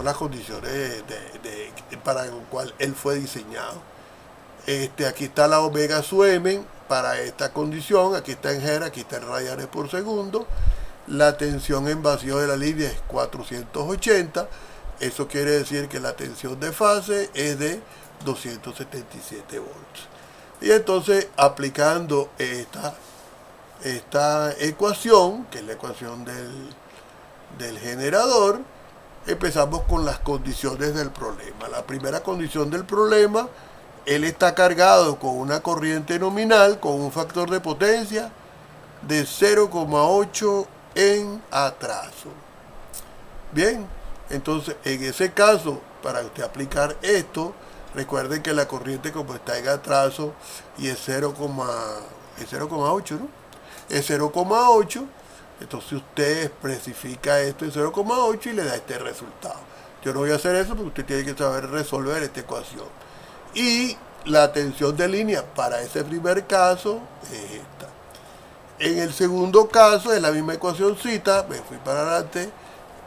son las condiciones para el cual él fue diseñado. Aquí está la omega sub m para esta condición, aquí está en Hz, aquí está en radianes por segundo. La tensión en vacío de la línea es 480, eso quiere decir que la tensión de fase es de 277 volts. Y entonces, aplicando esta ecuación, que es la ecuación del generador, empezamos con las condiciones del problema. La primera condición del problema, él está cargado con una corriente nominal, con un factor de potencia de 0,8 en atraso. Bien, entonces en ese caso, para usted aplicar esto, recuerden que la corriente, como está en atraso y es 0,8, ¿no? Es 0,8, entonces usted especifica esto en 0,8 y le da este resultado. Yo no voy a hacer eso porque usted tiene que saber resolver esta ecuación. Y la tensión de línea para ese primer caso es esta. En el segundo caso es la misma ecuacióncita, me fui para adelante.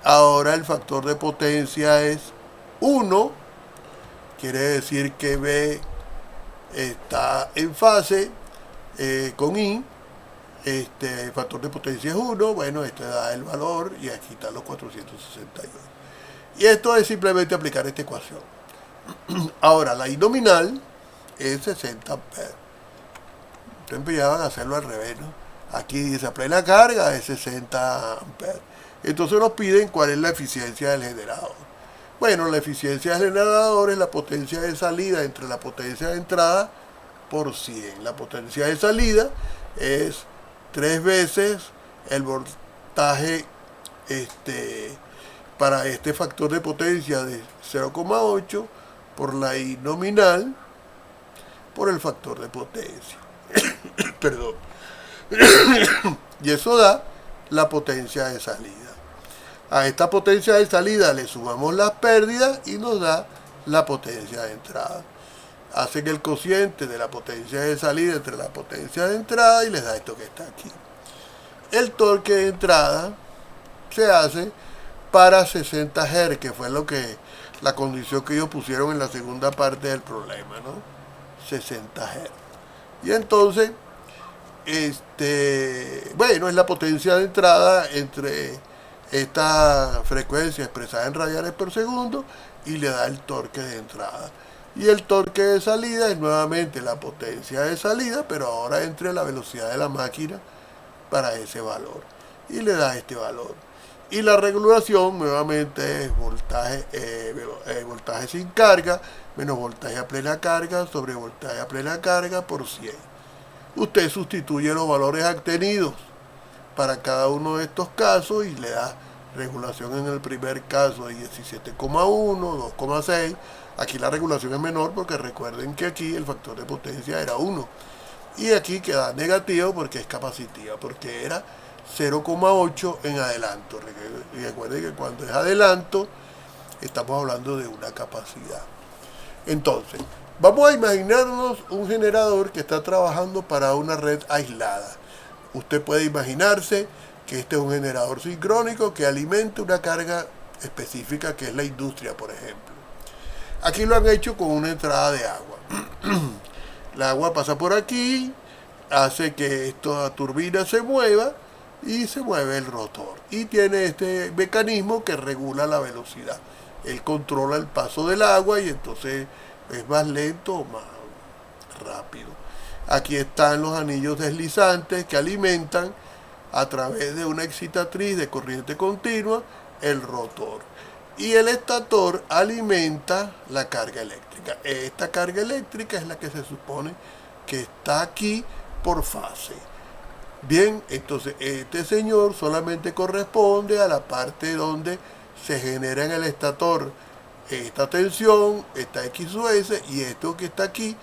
Ahora el factor de potencia es 1, quiere decir que B está en fase con I. El factor de potencia es 1, bueno, esto da el valor y aquí están los 468. Y esto es simplemente aplicar esta ecuación. Ahora, la I nominal es 60 amperes. Ustedes empezaban a hacerlo al revés, ¿no? Aquí dice a plena carga es 60 amperes. Entonces nos piden cuál es la eficiencia del generador. Bueno, la eficiencia del generador es la potencia de salida entre la potencia de entrada por 100. La potencia de salida es 3 veces el voltaje para este factor de potencia de 0,8 por la I nominal por el factor de potencia. Perdón. Y eso da la potencia de salida. A esta potencia de salida le sumamos las pérdidas y nos da la potencia de entrada. Hacen el cociente de la potencia de salida entre la potencia de entrada y les da esto que está aquí. El torque de entrada se hace para 60 Hz, que fue la condición que ellos pusieron en la segunda parte del problema, ¿no? 60 Hz. Y entonces, bueno, es la potencia de entrada entre esta frecuencia expresada en radianes por segundo y le da el torque de entrada. Y el torque de salida es nuevamente la potencia de salida, pero ahora entre la velocidad de la máquina para ese valor. Y le da este valor. Y la regulación nuevamente es voltaje sin carga menos voltaje a plena carga sobre voltaje a plena carga por 100. Usted sustituye los valores obtenidos para cada uno de estos casos y le da regulación en el primer caso de 17,1, 2,6. Aquí la regulación es menor porque recuerden que aquí el factor de potencia era 1. Y aquí queda negativo porque es capacitiva, porque era 0,8 en adelanto. Recuerden que cuando es adelanto estamos hablando de una capacidad. Entonces, vamos a imaginarnos un generador que está trabajando para una red aislada. Usted puede imaginarse que este es un generador sincrónico que alimenta una carga específica que es la industria, por ejemplo. Aquí lo han hecho con una entrada de agua. El agua pasa por aquí, hace que esta turbina se mueva y se mueve el rotor. Y tiene este mecanismo que regula la velocidad. Él controla el paso del agua y entonces es más lento o más rápido. Aquí están los anillos deslizantes que alimentan a través de una excitatriz de corriente continua el rotor. Y el estator alimenta la carga eléctrica. Esta carga eléctrica es la que se supone que está aquí por fase. Bien, entonces este señor solamente corresponde a la parte donde se genera en el estator esta tensión, esta XOS, y esto que está aquí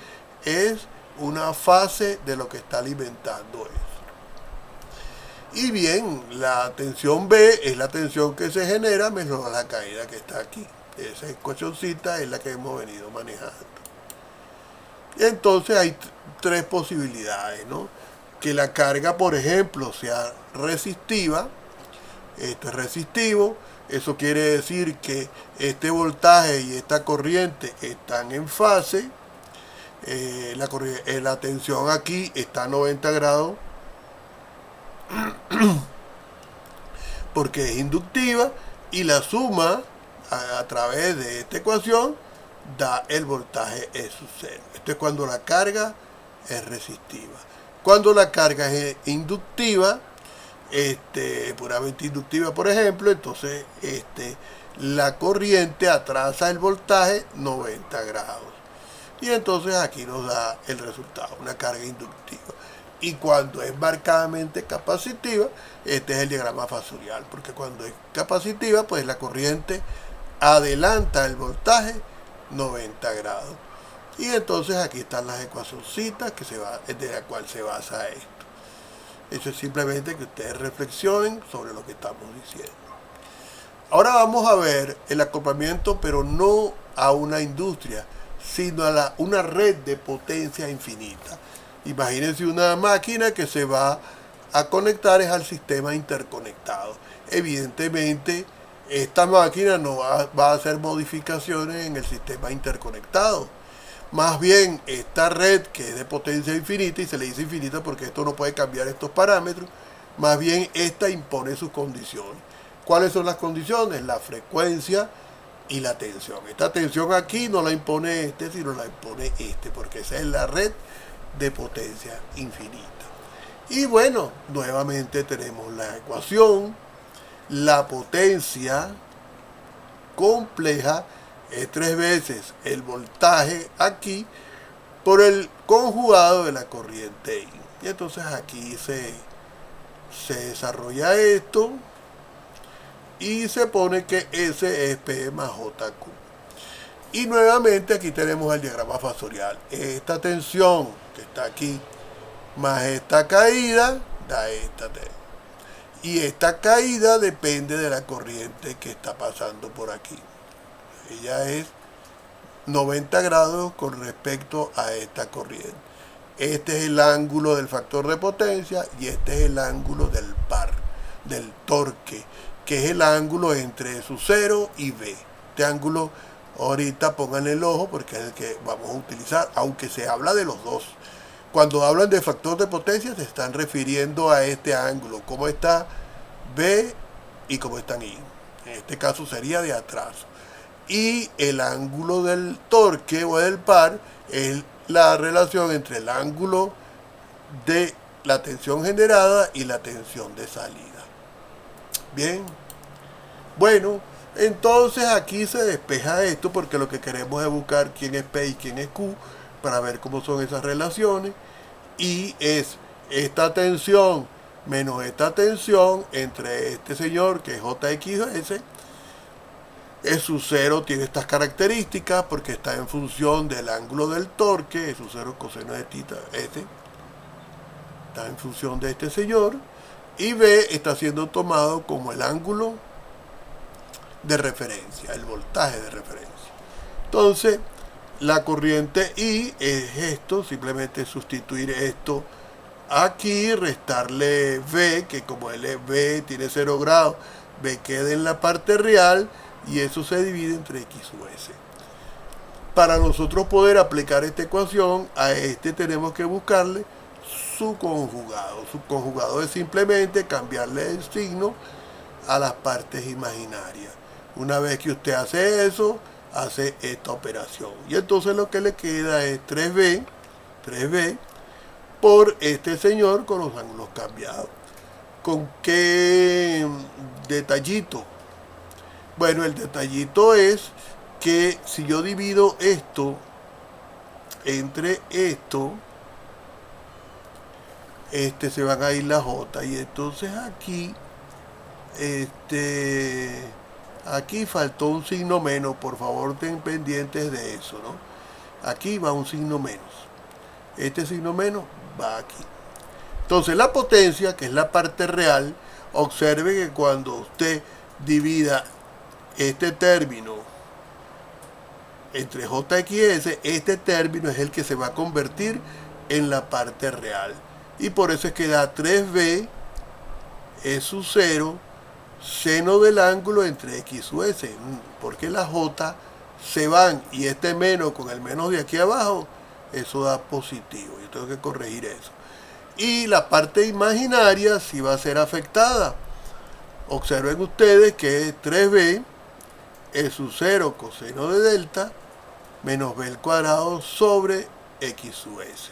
es una fase de lo que está alimentando eso. Y bien, la tensión B es la tensión que se genera menos la caída que está aquí. Esa ecuacióncita es la que hemos venido manejando. Y entonces hay tres posibilidades, ¿no? Que la carga, por ejemplo, sea resistiva. Esto es resistivo. Eso quiere decir que este voltaje y esta corriente están en fase. La tensión aquí está a 90 grados porque es inductiva, y la suma a través de esta ecuación da el voltaje E sub 0. Esto es cuando la carga es resistiva. Cuando la carga es inductiva, puramente inductiva, por ejemplo, entonces la corriente atrasa el voltaje 90 grados. Y entonces aquí nos da el resultado, una carga inductiva. Y cuando es marcadamente capacitiva, este es el diagrama fasorial, porque cuando es capacitiva, pues la corriente adelanta el voltaje 90 grados. Y entonces aquí están las ecuacioncitas de la cual se basa esto. Eso es simplemente que ustedes reflexionen sobre lo que estamos diciendo. Ahora vamos a ver el acoplamiento, pero no a una industria, sino a una red de potencia infinita. Imagínense una máquina que se va a conectar al sistema interconectado. Evidentemente, esta máquina no va a hacer modificaciones en el sistema interconectado. Más bien, esta red que es de potencia infinita, y se le dice infinita porque esto no puede cambiar estos parámetros, más bien esta impone sus condiciones. ¿Cuáles son las condiciones? La frecuencia y la tensión. Esta tensión aquí no la impone sino la impone porque esa es la red de potencia infinita. Y bueno, nuevamente tenemos la ecuación. La potencia compleja es 3 veces el voltaje aquí por el conjugado de la corriente I. Y entonces aquí se desarrolla esto y se pone que S es P más JQ. Y nuevamente aquí tenemos el diagrama fasorial. Esta tensión que está aquí más esta caída da esta tensión. Y esta caída depende de la corriente que está pasando por aquí. Ella es 90 grados con respecto a esta corriente. Este es el ángulo del factor de potencia y este es el ángulo del par, del torque, que es el ángulo entre su 0 y B. Este ángulo, ahorita pongan el ojo porque es el que vamos a utilizar, aunque se habla de los dos. Cuando hablan de factor de potencia se están refiriendo a este ángulo, cómo está B y cómo está I. En este caso sería de atraso. Y el ángulo del torque o del par es la relación entre el ángulo de la tensión generada y la tensión de salida. Bien. Bueno, entonces aquí se despeja esto porque lo que queremos es buscar quién es P y quién es Q para ver cómo son esas relaciones. Y es esta tensión menos esta tensión entre este señor que es JXS. E sub 0 tiene estas características porque está en función del ángulo del torque. E sub 0 coseno de tita está en función de este señor. Y B está siendo tomado como el ángulo de referencia, el voltaje de referencia. Entonces, la corriente I es esto, simplemente sustituir esto aquí, restarle V, que como él es V, tiene 0 grados, V queda en la parte real y eso se divide entre X sub S. Para nosotros poder aplicar esta ecuación, a tenemos que buscarle su conjugado. Su conjugado es simplemente cambiarle el signo a las partes imaginarias. Una vez que usted hace eso, hace esta operación. Y entonces lo que le queda es 3B por este señor con los ángulos cambiados. ¿Con qué detallito? Bueno, el detallito es que si yo divido esto entre esto, se van a ir las J. Y entonces aquí, aquí faltó un signo menos, por favor ten pendientes de eso, ¿no? Aquí va un signo menos. Este signo menos va aquí. Entonces la potencia, que es la parte real, observe que cuando usted divida este término entre JXS, este término es el que se va a convertir en la parte real. Y por eso es que da 3B E sub 0 seno del ángulo entre X u S. Porque las J se van y este menos con el menos de aquí abajo, eso da positivo. Yo tengo que corregir eso. Y la parte imaginaria sí va a ser afectada. Observen ustedes que es 3b e sub 0 coseno de delta menos b al cuadrado sobre X sub S.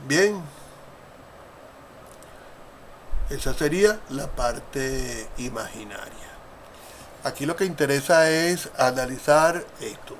Bien. Esa sería la parte imaginaria. Aquí lo que interesa es analizar esto.